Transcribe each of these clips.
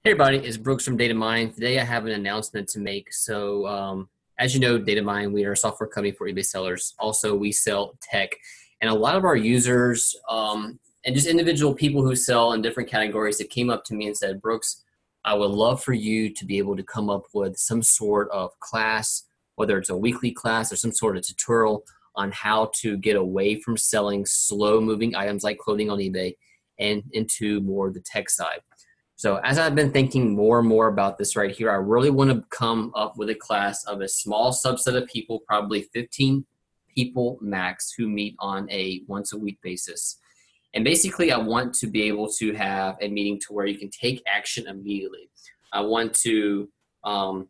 Hey everybody, it's Brooks from DataMine. Today I have an announcement to make. As you know, DataMine, we are a software company for eBay sellers. Also, we sell tech. And a lot of our users and just individual people who sell in different categories that came up to me and said, Brooks, I would love for you to be able to come up with some sort of class, whether it's a weekly class or some sort of tutorial on how to get away from selling slow moving items like clothing on eBay and into more of the tech side. So as I've been thinking more and more about this right here, I really want to come up with a class of a small subset of people, probably 15 people max, who meet on a once a week basis. And basically I want to be able to have a meeting to where you can take action immediately. I want to, all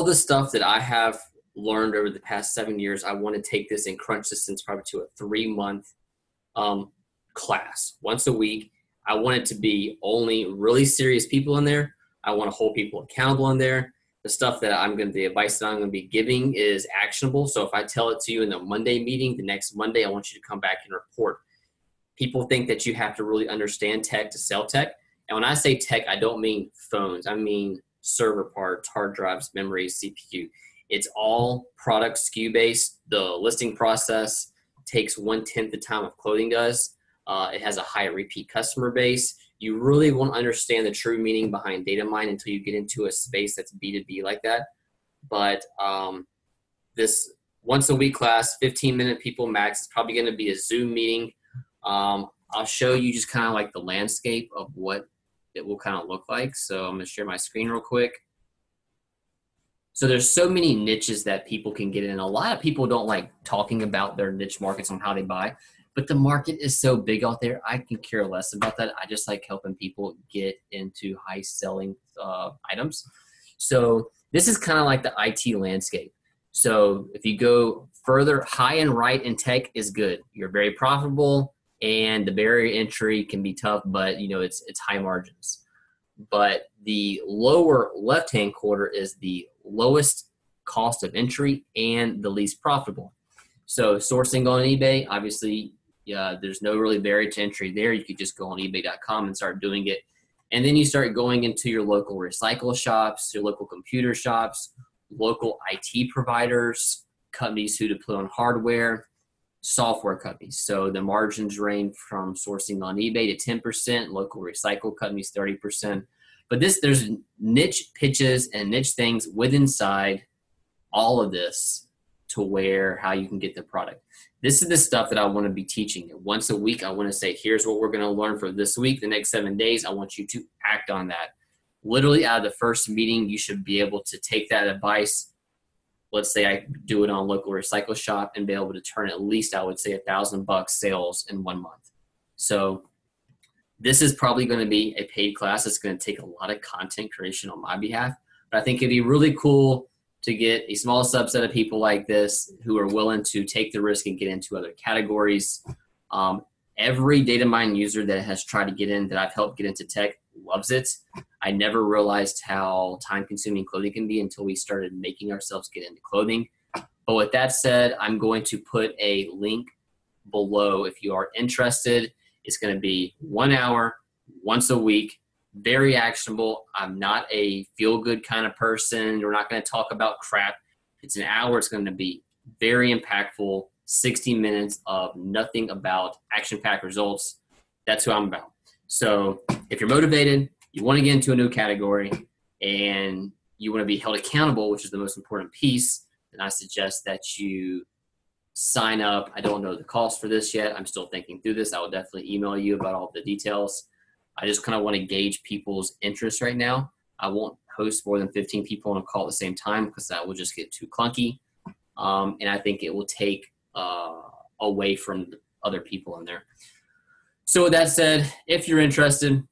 the stuff that I have learned over the past 7 years, I want to take this and crunch this into probably to a 3-month class once a week. I want it to be only really serious people in there. I want to hold people accountable in there. The stuff that the advice that I'm going to be giving is actionable. So if I tell it to you in the Monday meeting, the next Monday, I want you to come back and report. People think that you have to really understand tech to sell tech. And when I say tech, I don't mean phones. I mean server parts, hard drives, memory, CPU. It's all product SKU based. The listing process takes 1/10 the time of clothing does. It has a high repeat customer base. You really won't understand the true meaning behind DataMine until you get into a space that's B2B like that. But this once a week class, 15-minute people max, is probably going to be a Zoom meeting. I'll show you just kind of like the landscape of what it will kind of look like. So I'm going to share my screen real quick. So there's so many niches that people can get in. A lot of people don't like talking about their niche markets on how they buy. But the market is so big out there, I can care less about that. I just like helping people get into high selling items. So this is kind of like the IT landscape. So if you go further, high and right in tech is good. You're very profitable and the barrier entry can be tough, but you know, it's high margins. But the lower left-hand quarter is the lowest cost of entry and the least profitable. So sourcing on eBay, obviously, there's no really barrier to entry there. You could just go on ebay.com and start doing it. And then you start going into your local recycle shops, your local computer shops, local IT providers, companies who deploy on hardware, software companies. So the margins range from sourcing on eBay to 10%, local recycle companies 30%. But there's niche pitches and niche things within inside all of this to where how you can get the product. This is the stuff that I want to be teaching. Once a week, I want to say, here's what we're going to learn for this week. The next 7 days, I want you to act on that. Literally out of the first meeting, you should be able to take that advice. Let's say I do it on a local recycle shop and be able to turn at least, I would say, $1,000 sales in 1 month. So this is probably going to be a paid class. It's going to take a lot of content creation on my behalf. But I think it'd be really cool to get a small subset of people like this who are willing to take the risk and get into other categories. Every DataMine user that has tried to get in, that I've helped get into tech, loves it. I never realized how time-consuming clothing can be until we started making ourselves get into clothing. But with that said, I'm going to put a link below if you are interested. It's going to be 1 hour, once a week. Very actionable. I'm not a feel-good kind of person. We're not going to talk about crap. It's an hour. It's going to be very impactful. 60 minutes of nothing about action-packed results. That's who I'm about. So if you're motivated, you want to get into a new category, and you want to be held accountable, which is the most important piece, then I suggest that you sign up. I don't know the cost for this yet. I'm still thinking through this. I will definitely email you about all the details. I just kind of want to gauge people's interest right now. I won't host more than 15 people on a call at the same time because that will just get too clunky. And I think it will take away from other people in there. So with that said, if you're interested,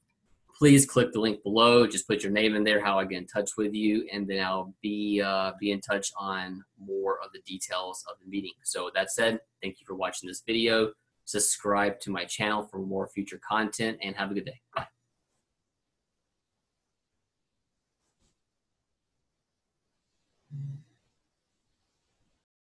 please click the link below. Just put your name in there, how I get in touch with you, and then I'll be in touch on more of the details of the meeting. So with that said, thank you for watching this video. Subscribe to my channel for more future content, and have a good day. Bye.